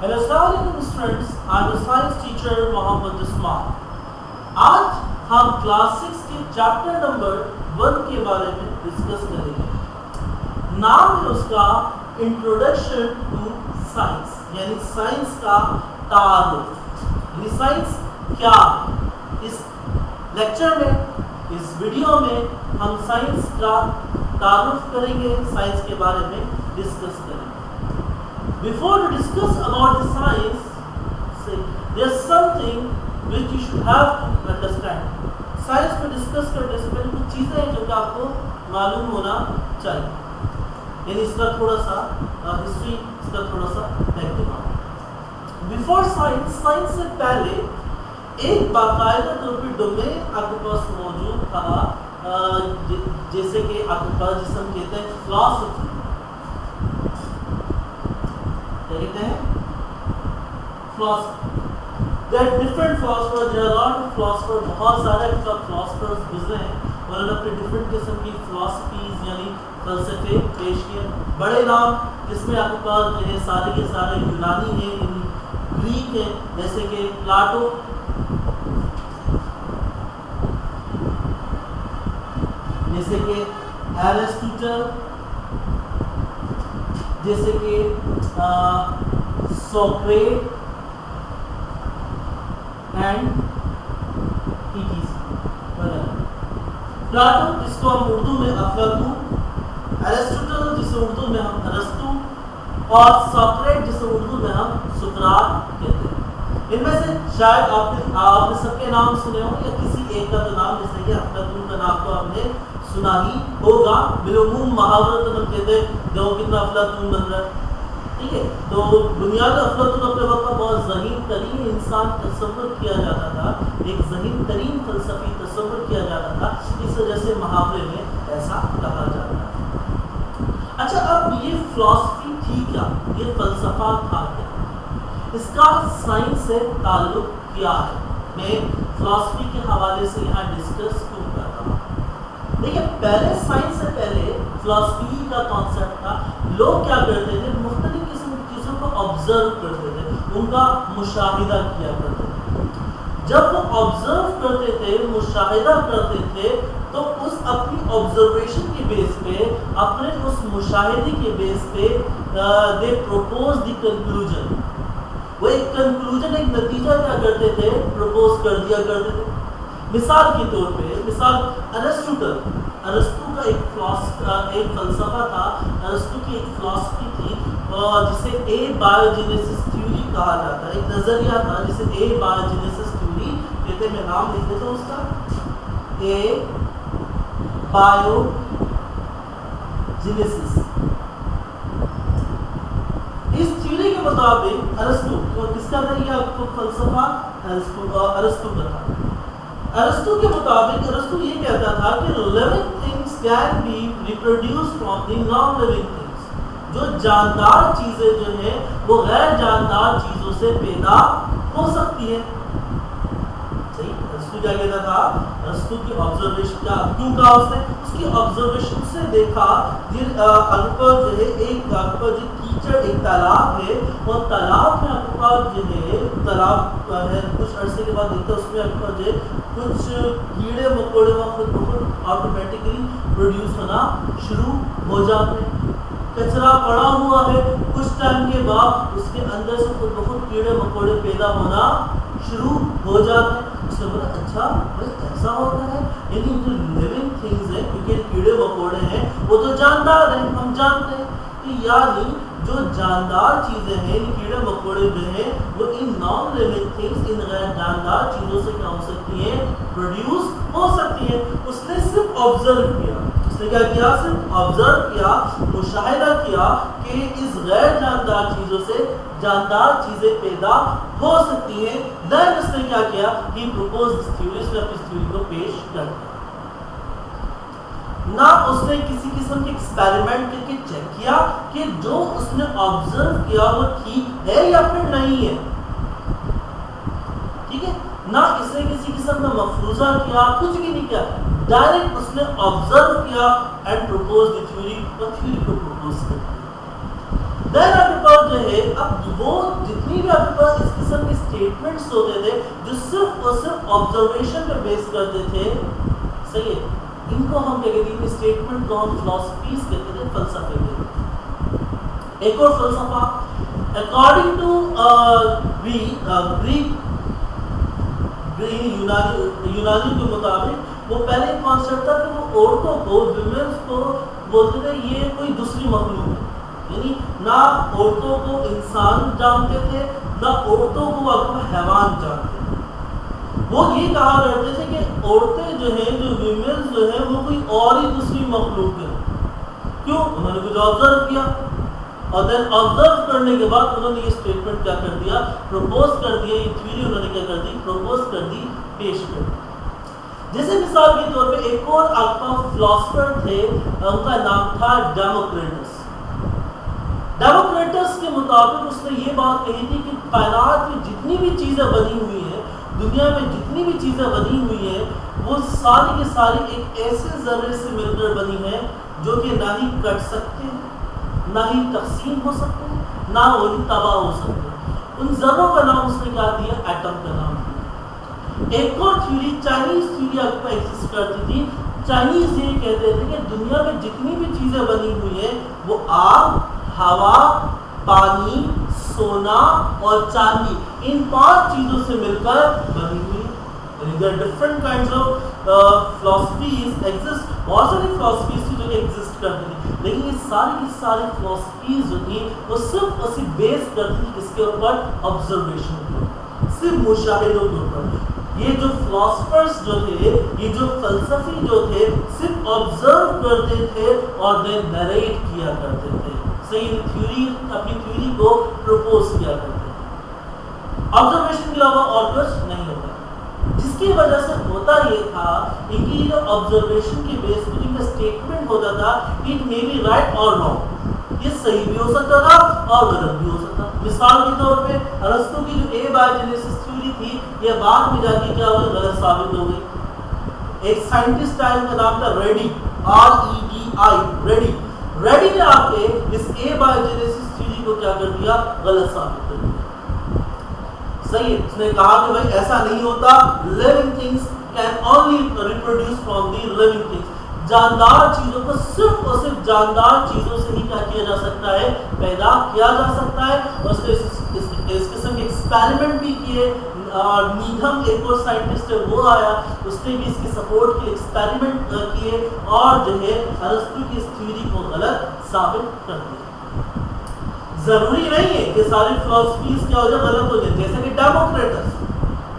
Hello, Assalamualaikum students. I'm the science teacher Mohammad Usman. आज हम class 6 के चैप्टर नंबर 1 के बारे में डिस्कस करेंगे. नाम है उसका इंट्रोडक्शन टू साइंस, यानी साइंस का तारुफ. यानी साइंस क्या है. इस लेक्चर में, इस वीडियो में हम साइंस का तारुफ करेंगे, साइंस के बारे में डिस्कस करेंगे. Before to discuss about the science, there's something which you should have to understand. Science को discuss करने से पहले कुछ चीज़ें हैं जो कि आपको मालूम होना चाहिए. यानी इसका थोड़ा सा हिस्ट्री, इसका थोड़ा सा बैकग्राउंड. Before science, साइंस से पहले एक बाकायदा तौर पर डोमेन आपके पास मौजूद था, जैसे कि आपके पास जिसे हम कहते हैं फिलॉसफी. कहते हैं philosophy. There are different philosophers. There are a lot of philosophers. बहुत सारे philosophers गुजरे हैं. उन्होंने अपने different किस्म की philosophies यानी फलसफे पेश किए. बड़े नाम जिसमें आपके पास जो है सारे के सारे यूनानी हैं, ग्रीक हैं, जैसे कि प्लाटो, जैसे कि एरिस्टोटल, जैसे कि सोक्रेट एंड प्लाटो जिसको हम उर्दू में अफलातून, एरिस्टोटल जिसे उर्दू में हम अरस्तू, और सोक्रेट जिसे उर्दू में हम सुकरात कहते हैं. इनमें से शायद आपने सबके नाम सुने हो या किसी एक का तो नाम, जैसे कि अफलातून का नाम तो आपने सुना ही होगा. बिलुमूम मुहावरा तो हम कहते हैं जो कितना अफलातून बन रहा है. ठीक है, तो बुनियाद अफलातून अपने वक्त में बहुत ज़हीन तरीन इंसान तस्वुर किया जाता था, एक ज़हीन तरीन फ़लसफ़ी तस्वुर किया जाता था. इस वजह से मुहावरे में ऐसा कहा जाता है. अच्छा, अब ये फ़िलॉसफी थी क्या, ये फ़लसफ़ा था क्या, इसका साइंस से ताल्लुक़ क्या है, मैं फ़िलॉसफी के हवाले से यहाँ डिस्कस क्यों कर रहा हूँ. देखिए, पहले साइंस से पहले फिलॉसफी का कॉन्सेप्ट था. लोग क्या करते थे, मुख्तलिफ किस्म की चीज़ों को ऑब्जर्व करते थे, उनका मुशाहिदा किया करते थे. जब वो ऑब्जर्व करते थे, मुशाहिदा करते थे, तो उस अपनी ऑब्जर्वेशन के बेस पे, अपने उस मुशाहिदे के बेस पे दे प्रपोज द कंक्लूजन. वो एक कंक्लूजन, एक नतीजा क्या करते थे, प्रपोज कर दिया करते थे. मिसाल के तौर पे, अरस्तु का एक फलसफा था, अरस्तु की एक फिलॉसफी थी जिसे ए बायोजेनेसिस थ्योरी कहा जाता है. एक नजरिया था जिसे ए बायोजेनेसिस थ्योरी कहते हैं. मैं नाम लिख देता हूँ उसका, ए बायोजेनेसिस. इस थ्योरी के मुताबिक अरस्तु, तो किसका था ये आपको फलसफा, अरस्तु का था. अरस्तु के मुताबिक अरस्तु ये कहता था कि living things can be reproduced from the non living things. जो जानदार चीजें जो है वो गैर जानदार चीजों से पैदा हो सकती है. सही, अरस्तु क्या कहता था, अरस्तु की ऑब्जर्वेशन का क्यों कहा उसने, उसकी ऑब्जर्वेशन से देखा अकबर जो है एक अकबर जो कीचड़, एक तालाब है, और तालाब में अकबर जो है, तालाब है, कुछ अरसे के बाद देखता उसमें अकबर जो है कुछ कीड़े मकोड़े वहाँ ऑटोमेटिकली प्रोड्यूस होना शुरू हो जाते हैं. कचरा पड़ा हुआ है, कुछ टाइम के बाद उसके अंदर से खुद बहुत कीड़े मकोड़े पैदा होना शुरू हो जाते हैं. उसने बोला अच्छा भाई ऐसा होता है, यानी जो लिविंग थिंग्स है, क्योंकि कीड़े मकोड़े हैं वो तो जानदार हैं, हम जानते हैं कि यानी जो जानदार चीज़ें हैं, कीड़े मकोड़े जो हैं, वो इन नॉन लिविंग थिंग्स, इन गैर जानदार चीज़ों से क्या हो सकती हैं, प्रोड्यूस हो सकती हैं. उसने सिर्फ ऑब्जर्व किया. उसने क्या किया, सिर्फ ऑब्जर्व किया, मुशाहिदा किया कि इस गैर जानदार चीज़ों से जानदार चीज़ें पैदा हो सकती हैं. देन उसने क्या किया, ही प्रपोज दिस थ्योरी, उसने अपनी थ्योरी को पेश कर दिया. ना उसने किसी किस्म के एक्सपेरिमेंट करके चेक किया कि जो उसने ऑब्जर्व किया वो ठीक है या फिर नहीं है. ठीक है, ना इसने किसी किस्म का मफरूजा किया, कुछ भी नहीं किया. डायरेक्ट उसने ऑब्जर्व किया एंड प्रपोज द थ्योरी, और थ्योरी को प्रपोज कर दिया. देन आपके पास जो है, अब वो जितनी آبزرویشن پہ بیس کرتے تھے، صحیح ہے، ان کو ہم کیا کہتے ہیں، اسٹیٹمنٹ کو ہم فلاسفیز کہتے تھے، فلسفے کہتے تھے۔ ایک اور فلسفہ اکارڈنگ ٹو گریک یونانی کے مطابق وہ پہلے کانسیپٹ تھا کہ وہ عورتوں کو، ویمنس کو بولتے تھے یہ کوئی دوسری مخلوق ہے، یعنی نہ عورتوں کو انسان جانتے تھے، نہ عورتوں کو وہ حیوان جانتے تھے۔ وہ یہ کہا کرتے تھے کہ عورتیں جو ہیں، جو ویمنس جو ہیں، وہ کوئی اور ہی دوسری مخلوق ہے۔ کیوں؟ انہوں نے کچھ آبزرو کیا، اور دین آبزرو کرنے کے بعد انہوں نے یہ اسٹیٹمنٹ کیا کر دیا، پروپوز کر دیا، یہ تھیوری انہوں نے کیا کر دی، پروپوز کر دی، پیش کر دی۔ جیسے مثال کے طور پہ ایک اور آپ کا فلاسفر تھے، ان کا نام تھا ڈیموکریٹس۔ ڈیموکریٹس کے مطابق اس نے یہ بات کہی تھی کہ کائنات میں جتنی بھی چیزیں بنی ہوئی ہیں، دنیا میں جتنی بھی چیزیں بنی ہوئی ہیں، وہ ساری کی ساری ایک ایسے ذرے سے مل کر بنی ہیں جو کہ نہ ہی کٹ سکتے ہیں، نہ ہی تقسیم ہو سکتے ہیں، نہ وہی تباہ ہو سکتے ہیں۔ ان ذروں کا نام اس نے کیا دیا، ایٹم کا نام دیا۔ ایک اور تھیوری، چائنیز تھیوری آپ کو ایگزسٹ کرتی تھی۔ چائنیز یہ کہتے تھے کہ دنیا میں جتنی بھی چیزیں بنی ہوئی ہیں وہ آگ، ہوا، پانی، سونا اور چاندی، ان 5 چیزوں سے مل کر بنی ہوئی ہے۔ There are different kinds of philosophies exist. بہت ساری philosophies تھی جو کہ ایگزسٹ کرتی تھی، لیکن یہ ساری کی ساری philosophies جو تھی وہ صرف اسی بیس کرتی تھی، اس کے اوپر آبزرویشن کے اوپر، صرف مشاہدوں کے اوپر۔ یہ جو فلاسفرز جو تھے، یہ جو فلسفی جو تھے، صرف آبزرو کرتے تھے اور دین نریٹ کیا کرتے تھے، صحیح تھیوری، اپنی تھیوری کو پروپوز کیا کرتے تھے۔ آبزرویشن کے علاوہ اور کچھ نہیں ہوتا، جس کی وجہ سے ہوتا یہ تھا ان کی جو آبزرویشن کی بیس پر ان کا اسٹیٹمنٹ ہوتا تھا، اٹ مے بی رائٹ اور رانگ، یہ صحیح بھی ہو سکتا تھا اور غلط بھی ہو سکتا۔ مثال کے طور پہ ارسطو کی جو اے بائیوجینیسس تھیوری تھی، یہ بعد میں جا کے کیا ہوئی، غلط ثابت ہو گئی۔ ایک سائنٹسٹ آیا، ان کا نام تھا ریڈی، ریڈی نے آ کے اس اے بائیوجینیسس تھیوری کو کیا کر دیا، غلط ثابت کر دیا۔ صحیح، اس نے کہا کہ بھائی ایسا نہیں ہوتا، living things can only reproduce from the living things، جاندار چیزوں کو صرف اور صرف جاندار چیزوں سے ہی کیا کیا جا سکتا ہے، پیدا کیا جا سکتا ہے۔ اور اس نے اس قسم کے ایکسپیریمنٹ بھی کیے، اور نیدھم ایک اور سائنٹسٹ ہے وہ آیا، اس نے بھی اس کی سپورٹ کے ایکسپیریمنٹ کیے اور جو ہے ارسطو کی اس تھیوری کو غلط ثابت کر دیا۔ ضروری نہیں ہے کہ ساری فلاسفیز کیا ہو جائے، غلط ہو جائے، جیسے کہ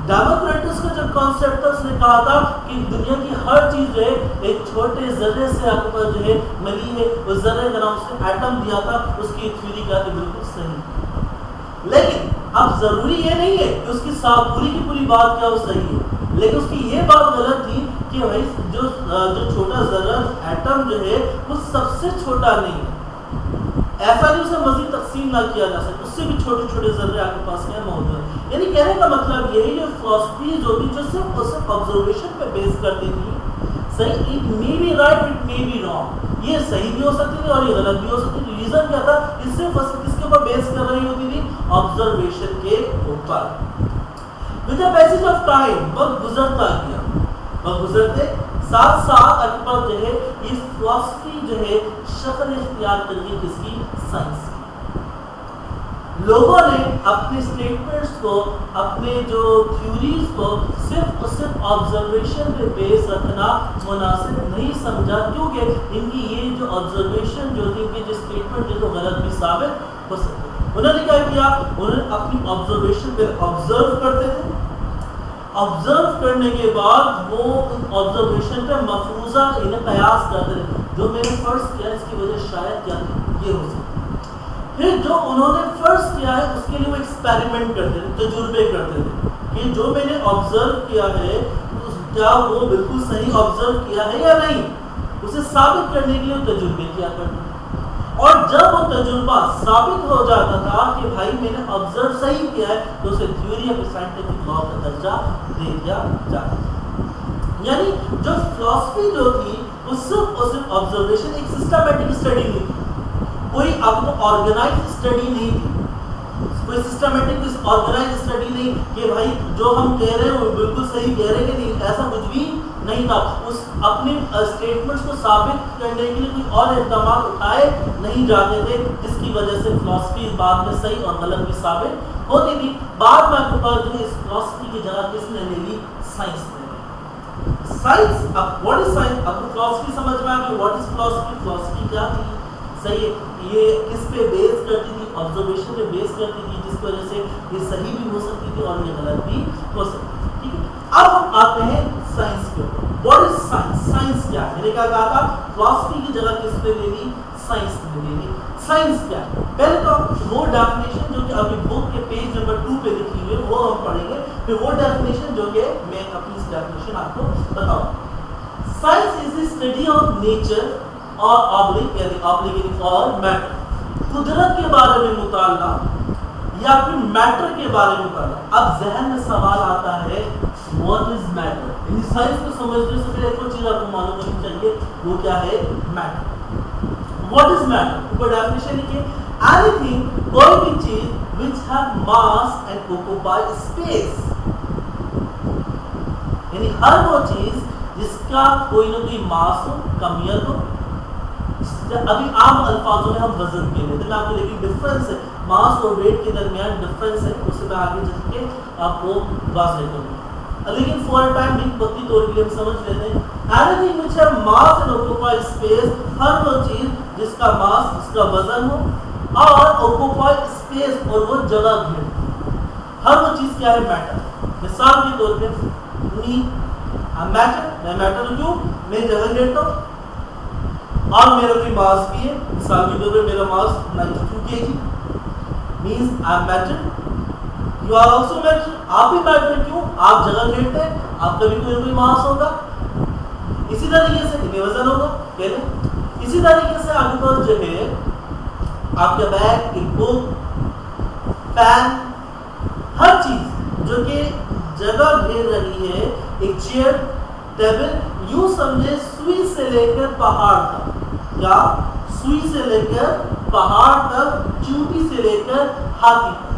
ڈیموکریٹس کا جب کانسیپٹ تھا، اس نے کہا تھا کہ دنیا کی ہر چیز جو ہے ایک چھوٹے ذرے سے آپ کو جو ہے ملی ہے، اس ذرے کا نام اس نے ایٹم دیا تھا، اس کی تھیوری کا بالکل صحیح۔ لیکن اب ضروری یہ نہیں ہے کہ اس کی پوری کی پوری بات کیا وہ صحیح ہے، لیکن اس کی یہ بات غلط تھی کہ بھائی جو چھوٹا ذرہ ایٹم جو ہے وہ سب سے چھوٹا نہیں ہے، ایسا نہیں اسے مزید تقسیم نہ کیا جا سکتا، اس سے بھی چھوٹے چھوٹے ذرے آپ کے پاس کیا موجود ہیں۔ یعنی کہنے کا مطلب یہی، جو فلاسفی جو بھی جو صرف اور صرف آبزرویشن پہ بیس کرتی تھی، صحیح، it may be right, it may be wrong, یہ صحیح بھی ہو سکتی تھی اور یہ غلط بھی ہو سکتی تھی۔ ریزن کیا تھا، اس سے کس کے اوپر بیس کر رہی ہوتی تھی، آبزرویشن کے اوپر۔ With the passage of time, وقت گزرتا گیا، وقت گزرتے ساتھ ساتھ اکبر جو ہے یہ فلاسفی جو ہے شکل اختیار کر لی، کس کی، سائنس کی۔ لوگوں نے اپنے اسٹیٹمنٹس کو، اپنے جو تھیوریز کو صرف اور صرف آبزرویشن پہ بیس رکھنا مناسب نہیں سمجھا، کیونکہ ان کی یہ جو آبزرویشن جو تھی، ان کے جو اسٹیٹمنٹ جو غلط بھی ثابت ہو سکتے۔ انہوں نے کیا کیا، انہوں نے اپنی آبزرویشن پہ آبزرو کرتے تھے، آبزرو کرنے کے بعد وہ آبزرویشن پہ مفروضہ انہیں قیاس کرتے تھے، جو میں نے فرض کیا اس کی وجہ شاید کیا یہ ہو سکتی۔ پھر جو انہوں نے فرض کیا ہے اس کے لیے وہ ایکسپیریمنٹ کرتے تھے، تجربے کرتے تھے کہ جو میں نے آبزرو کیا ہے کیا وہ بالکل صحیح آبزرو کیا ہے یا نہیں، اسے ثابت کرنے کے لیے وہ تجربے کیا کرتے تھے۔ اور جب وہ تجربہ ثابت ہو جاتا تھا کہ بھائی میں نے آبزرو صحیح کیا ہے، تو اسے تھیوری آف سائنٹیفک لا کا درجہ دے دیا جاتا تھا۔ یعنی جو فلاسفی جو تھی وہ صرف اور صرف آبزرویشن، ایک سسٹمیٹک اسٹڈی نہیں تھی، کوئی آپ کو آرگنائز اسٹڈی نہیں تھی، کوئی सिस्टमेटिक ऑर्गेनाइज स्टडी नहीं कि भाई जो हम कह रहे हैं वो बिल्कुल सही कह रहे हैं कि नहीं, ऐसा कुछ भी नहीं था। उस अपने स्टेटमेंट्स को साबित करने के लिए कोई और इक़दाम उठाए नहीं जाते थे, जिसकी वजह से फिलॉसफी बाद में सही और गलत भी साबित होती थी। बाद में आपके पास जो है इस फिलॉसफी की जगह किसने ले ली? साइंस ने। साइंस, अब व्हाट इज साइंस? अब फिलॉसफी समझ में आ गई, व्हाट इज फिलॉसफी? फिलॉसफी क्या थी? सही है, ये किस पे बेस करती थी? ऑब्जर्वेशन पे बेस करती थी, जिसकी वजह से ये सही भी हो सकती थी और ये गलत भी हो सकती थी। ठीक है, अब हम आते हैं साइंस के ऊपर। What is science? साइंस क्या है? मैंने क्या कहा था, फिलॉसफी की जगह किस पे ले ली? साइंस ने ले ली। साइंस क्या है? पहले तो वो डेफिनेशन जो कि आपकी बुक के पेज नंबर 2 पे लिखी हुई है वो हम पढ़ेंगे, फिर वो डेफिनेशन जो कि मैं अपनी इस डेफिनेशन आपको बताऊं। Science is the study of nature और ऑब्लिक और मैटर, कुदरत के बारे में मुताला या फिर मैटर के बारे में मुताला। अब जहन में सवाल आता है व्हाट इज मैटर? यानी साइंस को समझने से पहले एक चीज आपको मालूम होनी चाहिए, वो क्या है? मैटर। What is matter? ऊपर डेफिनेशन लिखिए, एनीथिंग, कोई भी चीज which have mass and occupy space, यानी हर वो चीज जिसका कोई ना कोई मास हो, कमियत हो। अभी आम अल्फाजों में हम वजन कह लेते हैं, मैं आपको लेकिन डिफरेंस है मास और वेट के दरमियान डिफरेंस है, उससे मैं आगे चल के आपको वाज़ेह करूंगा, लेकिन फॉर टाइम बिंग वक्ती तौर के लिए हम समझ लेते हैं। Anything which have mass and occupy space, हर वो चीज जिसका मास, जिसका वजन हो और ऑक्यूपाई स्पेस और वो जगह घेरे, हर वो चीज क्या है? मैटर। मिसाल के तौर पे मैटर, मैं मैटर क्यों? मैं जगह घेरता हूँ और मेरा कोई मास भी है। मिसाल के तौर पे मेरा mass 92 kg means I am matter, you are also matter. आप भी मैटर क्यों? आप जगह घेरते हैं, आपका भी कोई मास होगा। इसी तरीके से इनमें वजन होगा पहले। इसी तरीके से आगे पर जो है आपका बैग, एक बुक, पेन, हर चीज जो कि जगह घेर रही है, एक चेयर, टेबल, यूं समझे सुई से लेकर पहाड़ तक, क्या सुई से लेकर पहाड़ तक, चूटी से लेकर हाथी तक,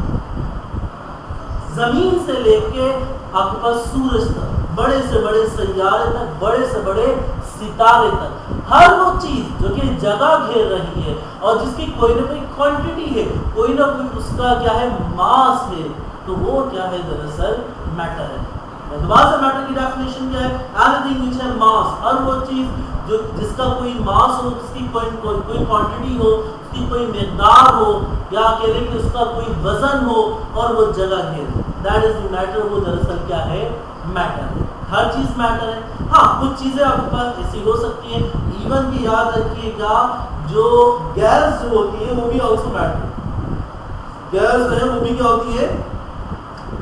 जमीन से लेके आपके पास सूरज तक, बड़े से बड़े सैयारे तक, बड़े से बड़े सितारे तक, हर वो चीज जो कि जगह घेर रही है और जिसकी कोई ना कोई क्वांटिटी है, कोई ना कोई उसका क्या है? मास है, तो वो क्या है? दरअसल मैटर है। दोबारा से मैटर की डेफिनेशन क्या है? एनीथिंग व्हिच हैव मास, हर वो चीज जो जिसका कोई मास हो, जिसकी कोई क्वांटिटी हो, उसकी कोई मिकदार हो, या कह लें कि उसका कोई वजन हो और वो जगह घेरे, दैट इज मैटर। वो दरअसल क्या है? मैटर है। हर चीज मैटर है। हाँ, कुछ चीजें आपके पास ऐसी हो सकती हैं, इवन कि याद रखिएगा जो गैस जो होती है वो भी ऑल्सो मैटर, गैस है वो भी क्या होती है?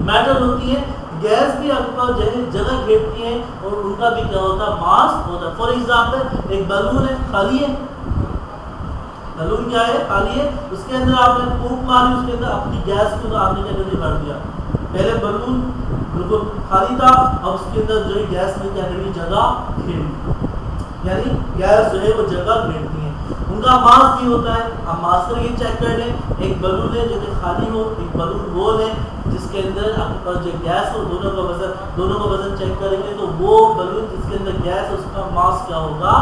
मैटर होती है। गैस भी आपके पास जगह घेरती है और उनका भी क्या होता है? मास होता है। फॉर एग्जाम्पल एक बलून है, खाली है, बलून क्या है? खाली है, उसके अंदर आपने फूंक मारी, उसके अंदर अपनी गैस को आपने क्या कर भर दिया। पहले बलून बिल्कुल खाली था, अब उसके अंदर जो है गैस में क्या करी? जगह घेर ली, यानी गैस जो है वो जगह घेरती है। उनका मास भी होता है। आप मास करके चेक कर लें, एक बलून है जो कि खाली हो, एक बलून गोल है जिसके अंदर आपके पास जो गैस हो, दोनों का वजन चेक करेंगे तो वो बलून जिसके अंदर गैस है उसका मास क्या होगा?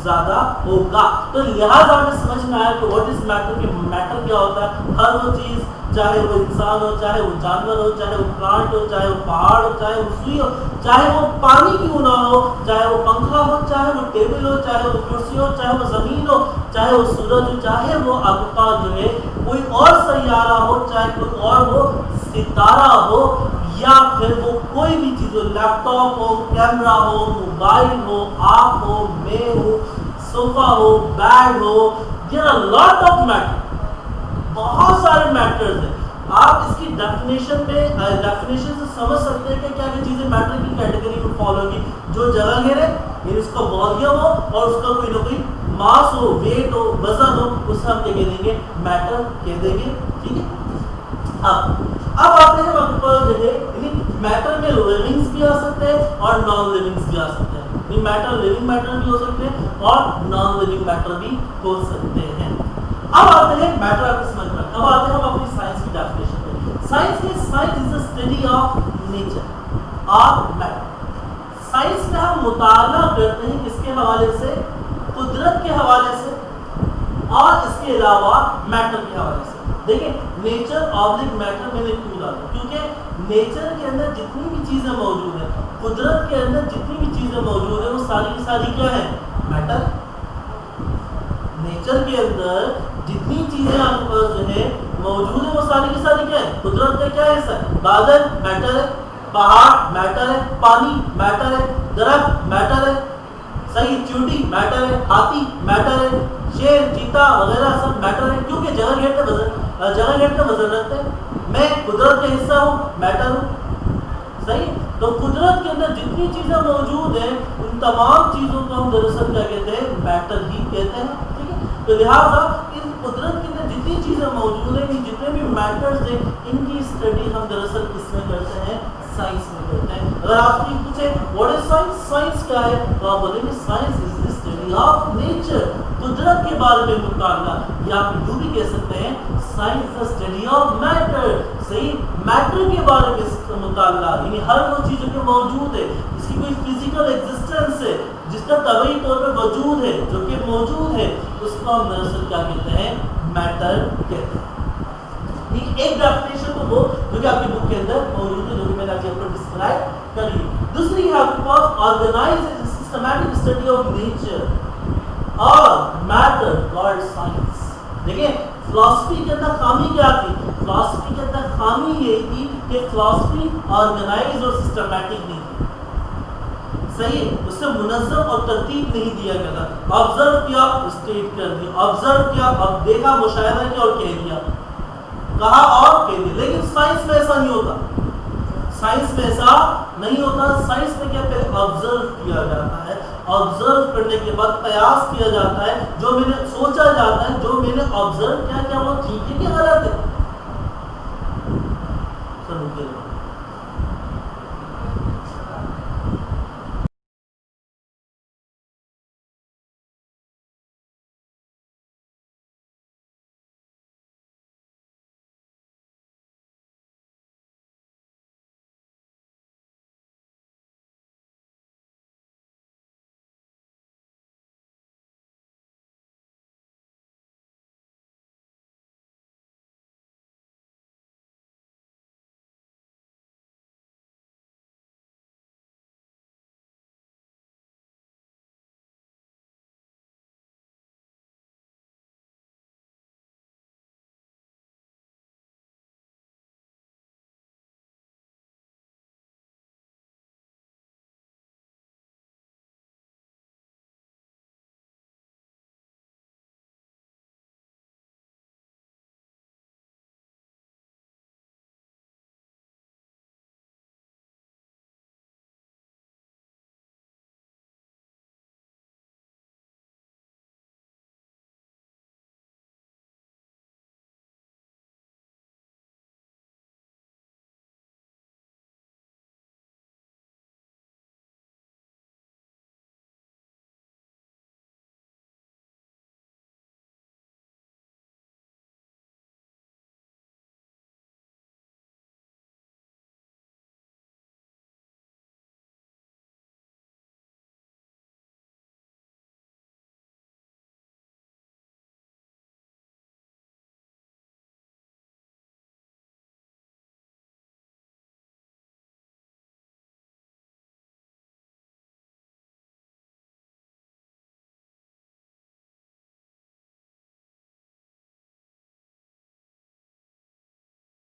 ज्यादा होगा। तो लिहाजा हमें समझ में आया कि व्हाट इज मैटर, कि मैटर क्या होता है? हर वो चीज, चाहे वो इंसान हो, चाहे वो जानवर हो, चाहे वो प्लांट हो, चाहे वो पहाड़ हो, चाहे वो सुई हो, चाहे वो पानी क्यों ना हो, चाहे वो पंखा हो, चाहे वो टेबल हो, चाहे वो कुर्सी हो, चाहे वो जमीन हो, चाहे वो सूरज हो, चाहे वो आपके पास जो है कोई और सैयारा हो, चाहे कोई और वो सितारा हो, या फिर वो कोई भी चीज हो, लैपटॉप हो, कैमरा हो, मोबाइल हो, आप हो, मैं हो, सोफा हो, बेड हो, there are lot of matter, बहुत सारे मैटर्स हैं। आप इसकी डेफिनेशन से समझ सकते हैं कि क्या क्या चीजें मैटर की कैटेगरी में फॉलो होगी। जो जगह घेरे, यानी उसका वॉल्यूम हो और उसका कोई ना कोई मास हो, वेट हो, वजन हो, उसे हम क्या कह देंगे? मैटर कह देंगे। ठीक है, अब आते हैं आपके पास जो है मैटर में लिविंग्स भी आ सकते हैं और नॉन लिविंग्स भी आ सकते हैं। मैटर लिविंग मैटर भी हो सकते हैं और नॉन लिविंग मैटर भी हो सकते हैं। अब आते हैं मैटर आपको समझ में, अब आते हैं हम अपनी साइंस की डेफिनेशन पे। नेचर और मैटर। साइंस में हम मुताला करते हैं किसके हवाले से, कुदरत के हवाले से और इसके अलावा मैटर के हवाले से। देखिए नेचर ऑब्लिक मैटर मैंने क्यों डाला, क्योंकि नेचर के अंदर जितनी भी चीजें मौजूद हैं, कुदरत के अंदर जितनी भी चीजें मौजूद है वो सारी की सारी क्या है, मैटर। नेचर के अंदर जितनी चीजें आपके पास जो है मौजूद है वो सारी की सारी क्या है, कुदरत का क्या हिस्सा है। बादल मैटर है, पहाड़ मैटर है, पानी मैटर है, दरख्त मैटर है, सही, चींटी मैटर है, हाथी मैटर है, शेर चीता वगैरह सब मैटर है, क्योंकि जगह घेर का वजन रखते हैं। मैं कुदरत का हिस्सा हूँ, मैटर हूँ, सही। तो कुदरत के अंदर जितनी चीजें मौजूद हैं उन तमाम चीजों को हम दरअसल क्या कहते हैं, मैटर ही कहते हैं, ठीक है। तो लिहाजा इन कुदरत के अंदर जितनी चीजें मौजूद हैं, जितने भी मैटर्स हैं, इनकी स्टडी हम दरअसल किसमें करते हैं, साइंस में करते हैं। अगर आपसे पूछे व्हाट इज साइंस, साइंस क्या है, तो आप बोलेंगे science is the study of nature, कुदरत के बारे में मुताला, या आप यूं भी कह सकते हैं science the study of matter, सही, मैटर के बारे में मुताला, यानी हर वो चीज जो मौजूद है, इसकी कोई फिजिकल एग्जिस्टेंस है, जिसका तबई तौर पर वजूद है, जो कि मौजूद है, उसको हम दरअसल क्या कहते हैं, मैटर कहते हैं। एक डेफिनेशन तो वो जो कि आपकी बुक के अंदर मौजूद है, जो कि मैंने आज आपको डिस्क्राइब कर ली। दूसरी है आपके पास organised systematic study of nature और मैटर कॉल्ड साइंस। देखिए फिलॉसफी के अंदर खामी क्या थी, फिलॉसफी के अंदर खामी ये थी कि फिलॉसफी ऑर्गेनाइज्ड और सिस्टमैटिक नहीं थी, सही है, उससे मुनज़्ज़म और तरतीब नहीं दिया गया था। ऑब्जर्व किया, स्टेट कर दिया, ऑब्जर्व किया, अब देखा, मुशाहिदा किया और कह दिया, कहा और कह दिया। लेकिन साइंस में ऐसा नहीं होता, साइंस में ऐसा नहीं होता। साइंस में क्या पहले ऑब्जर्व किया जाता है, ऑब्जर्व करने के बाद कयास किया जाता है, जो मैंने सोचा जाता है, जो मैंने ऑब्जर्व किया क्या वो ठीक है कि गलत है।